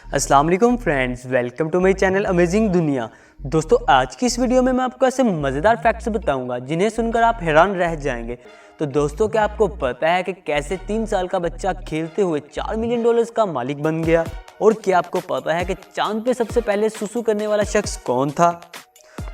अस्सलाम वालेकुम friends, welcome to my channel amazing दुनिया। दोस्तों, आज की इस वीडियो में मैं आपको ऐसे मज़ेदार फैक्ट्स बताऊंगा जिन्हें सुनकर आप हैरान रह जाएंगे। तो दोस्तों, क्या आपको पता है कि कैसे 3 साल का बच्चा खेलते हुए $4 मिलियन का मालिक बन गया? और क्या आपको पता है कि चांद पे सबसे पहले सुसु करने वाला शख्स कौन था?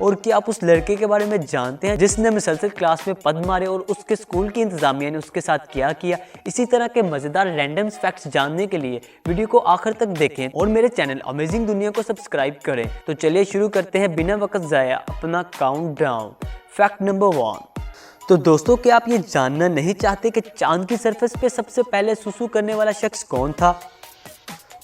और क्या आप उस लड़के के बारे में जानते हैं जिसने मुसलसल क्लास में पद मारे और उसके स्कूल की इंतजामिया ने उसके साथ क्या किया? इसी तरह के मज़ेदार रैंडम फैक्ट्स जानने के लिए वीडियो को आखिर तक देखें और मेरे चैनल अमेजिंग दुनिया को सब्सक्राइब करें। तो चलिए शुरू करते हैं बिना वक्त ज़ाया अपना काउंटडाउन। Fact number 1। तो दोस्तों, क्या आप ये जानना नहीं चाहते कि चांद की सरफेस पे सबसे पहले सुसु करने वाला शख्स कौन था?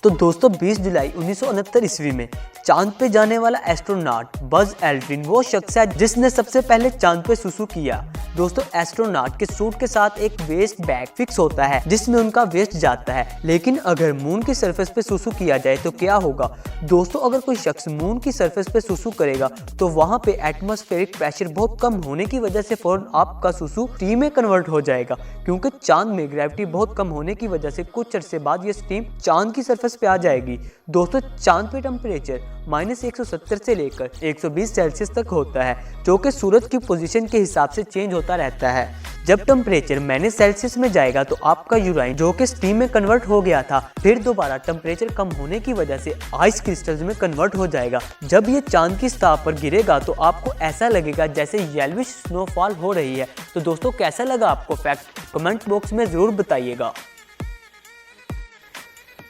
तो दोस्तों, 20 जुलाई 1969 ईस्वी में चांद पे जाने वाला एस्ट्रोनॉट बज एल्ड्रिन वो शख्स है जिसने सबसे पहले चांद पे सुसु किया। दोस्तों, एस्ट्रोनॉट के सूट के साथ एक वेस्ट बैग फिक्स होता है जिसमें उनका वेस्ट जाता है। लेकिन अगर मून की सरफेस पे सुसु किया जाए तो क्या होगा? दोस्तों, अगर कोई शख्स मून की सरफेस पे सुसु करेगा तो वहाँ पे एटमॉस्फेरिक प्रेशर बहुत कम होने की वजह से फौरन आपका सुसु स्टीम में कन्वर्ट हो जाएगा, क्योंकि चांद में ग्रेविटी बहुत कम होने की वजह से कुछ अरसे बाद ये स्टीम चांद की सरफेस पे आ जाएगी। दोस्तों, चांद पे टेम्परेचर -170 से लेकर 120 सेल्सियस तक होता है, जो कि सूरज की पोजीशन के हिसाब से चेंज होता रहता है। जब टेम्परेचर -सेल्सियस में जाएगा तो आपका यूराइन, जो कि स्टीम में कन्वर्ट हो गया था, फिर दोबारा टेम्परेचर कम होने की वजह से आइस क्रिस्टल्स में कन्वर्ट हो जाएगा। जब ये चांद की सतह पर गिरेगा तो आपको ऐसा लगेगा जैसे येलोविश स्नोफॉल हो रही है। तो दोस्तों, कैसा लगा आपको फैक्ट? कमेंट बॉक्स में जरूर बताइएगा।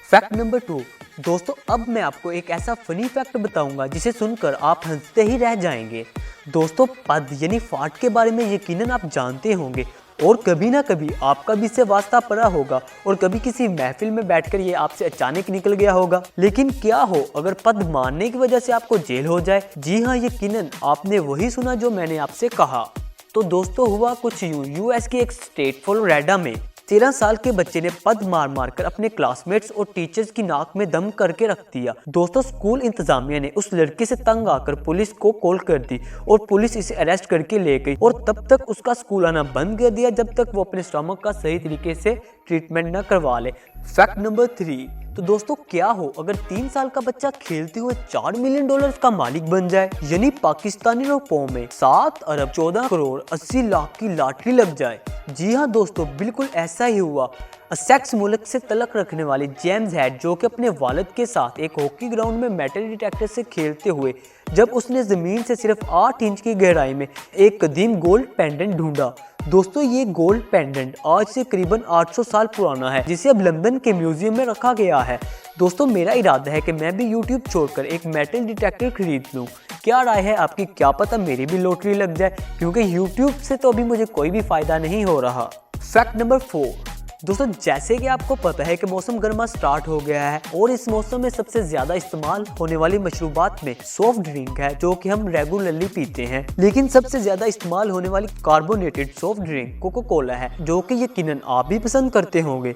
Fact number 2। दोस्तों, अब मैं आपको एक ऐसा फनी फैक्ट बताऊंगा जिसे सुनकर आप हंसते ही रह जाएंगे। दोस्तों, पद यानी फाट के बारे में यकीनन आप जानते होंगे और कभी ना कभी आपका भी इससे वास्ता पड़ा होगा और कभी किसी महफिल में बैठकर ये आपसे अचानक निकल गया होगा। लेकिन क्या हो अगर पद मारने की वजह से आपको जेल हो जाए? जी हाँ, यकीनन आपने वही सुना जो मैंने आपसे कहा। तो दोस्तों, हुआ कुछ यूं, यूएस की एक स्टेट फ्लोरिडा में 13 साल के बच्चे ने पद मार मारकर अपने क्लासमेट्स और टीचर्स की नाक में दम करके रख दिया। दोस्तों, स्कूल इंतजामिया ने उस लड़के से तंग आकर पुलिस को कॉल कर दी और पुलिस इसे अरेस्ट करके ले गई और तब तक उसका स्कूल आना बंद कर दिया जब तक वो अपने स्टमक का सही तरीके से ट्रीटमेंट न करवा ले। Fact number 3। तो दोस्तों, क्या हो अगर 3 साल का बच्चा खेलते हुए $4 मिलियन का मालिक बन जाए, यानी पाकिस्तानी रुपयों में 7 अरब 14 करोड़ 80 लाख की लॉटरी लग जाए? जी हाँ दोस्तों, बिल्कुल ऐसा ही हुआ। सेक्स मुल्क से तलक रखने वाले जेम्स हेड, जो कि अपने वालिद के साथ एक हॉकी ग्राउंड में मेटल डिटेक्टर से खेलते हुए जब उसने जमीन से सिर्फ 8 इंच की गहराई में एक कदीम गोल्ड पेंडेंट ढूंढा। दोस्तों, ये गोल्ड पेंडेंट आज से करीबन 800 साल पुराना है, जिसे अब लंदन के म्यूजियम में रखा गया है। दोस्तों, मेरा इरादा है कि मैं भी यूट्यूब छोड़कर एक मेटल डिटेक्टर खरीद लूँ। क्या राय है आपकी? क्या पता मेरी भी लॉटरी लग जाए, क्योंकि यूट्यूब से तो अभी मुझे कोई भी फायदा नहीं हो रहा। Fact number 4। दोस्तों, जैसे कि आपको पता है कि मौसम गर्मा स्टार्ट हो गया है और इस मौसम में सबसे ज्यादा इस्तेमाल होने वाली मशरूबात में सॉफ्ट ड्रिंक है, जो कि हम रेगुलरली पीते हैं। लेकिन सबसे ज्यादा इस्तेमाल होने वाली carbonated soft drink coca cola है, जो कि यकीनन आप भी पसंद करते होंगे।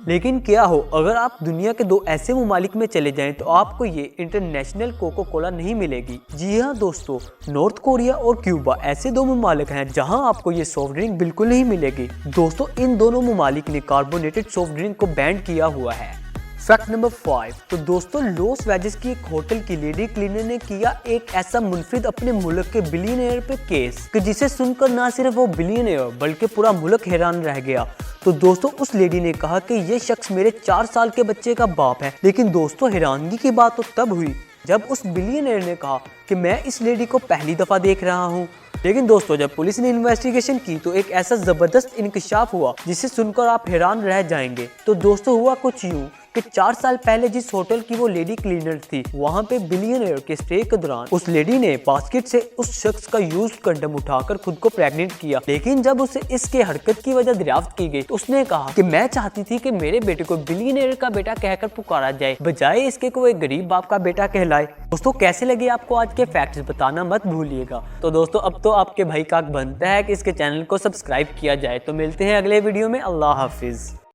लेकिन क्या हो अगर आप दुनिया के 2 ऐसे ममालिक में चले जाएं तो आपको ये इंटरनेशनल कोको कोला नहीं मिलेगी। जी हाँ दोस्तों, नॉर्थ कोरिया और क्यूबा ऐसे 2 ममालिक हैं जहां आपको ये सॉफ्ट ड्रिंक बिल्कुल नहीं मिलेगी। दोस्तों, इन दोनों ममालिक ने कार्बोनेटेड सॉफ्ट ड्रिंक को बैन किया हुआ है। Fact number 5। तो दोस्तों, लॉस वेजेस की एक होटल की लेडी क्लीनर ने किया एक ऐसा मुनफरिद अपने मुल्क के बिलियनियर पे केस कि जिसे सुनकर ना सिर्फ वो बिलियनियर बल्कि पूरा मुल्क हैरान रह गया। तो दोस्तों, उस लेडी ने कहा कि ये शख्स मेरे 4 साल के बच्चे का बाप है। लेकिन दोस्तों, हैरानगी की बात तो तब हुई जब उस बिलियनियर ने कहा कि मैं इस लेडी को पहली दफा देख रहा हूँ। लेकिन दोस्तों, जब पुलिस ने इन्वेस्टिगेशन की तो एक ऐसा जबरदस्त इंकशाफ हुआ जिसे सुनकर आप हैरान रह जाएंगे। तो दोस्तों, हुआ कुछ यूं कि 4 साल पहले जिस होटल की वो लेडी क्लीनर थी, वहाँ पे बिलियनियर के स्टे के दौरान उस लेडी ने बास्केट से उस शख्स का यूज्ड कंडोम उठाकर खुद को प्रेग्नेंट किया। लेकिन जब उसे इसके हरकत की वजह दरियाफ्त की गई तो उसने कहा कि मैं चाहती थी कि मेरे बेटे को बिलियनियर का बेटा कहकर पुकारा जाए, बजाय इसके को एक गरीब बाप का बेटा कहलाए। दोस्तों, कैसे लगे आपको आज के फैक्ट्स? बताना मत भूलिएगा। तो दोस्तों, अब तो आपके भाई का बनता है कि इसके चैनल को सब्सक्राइब किया जाए। तो मिलते हैं अगले वीडियो में। अल्लाह हाफिज।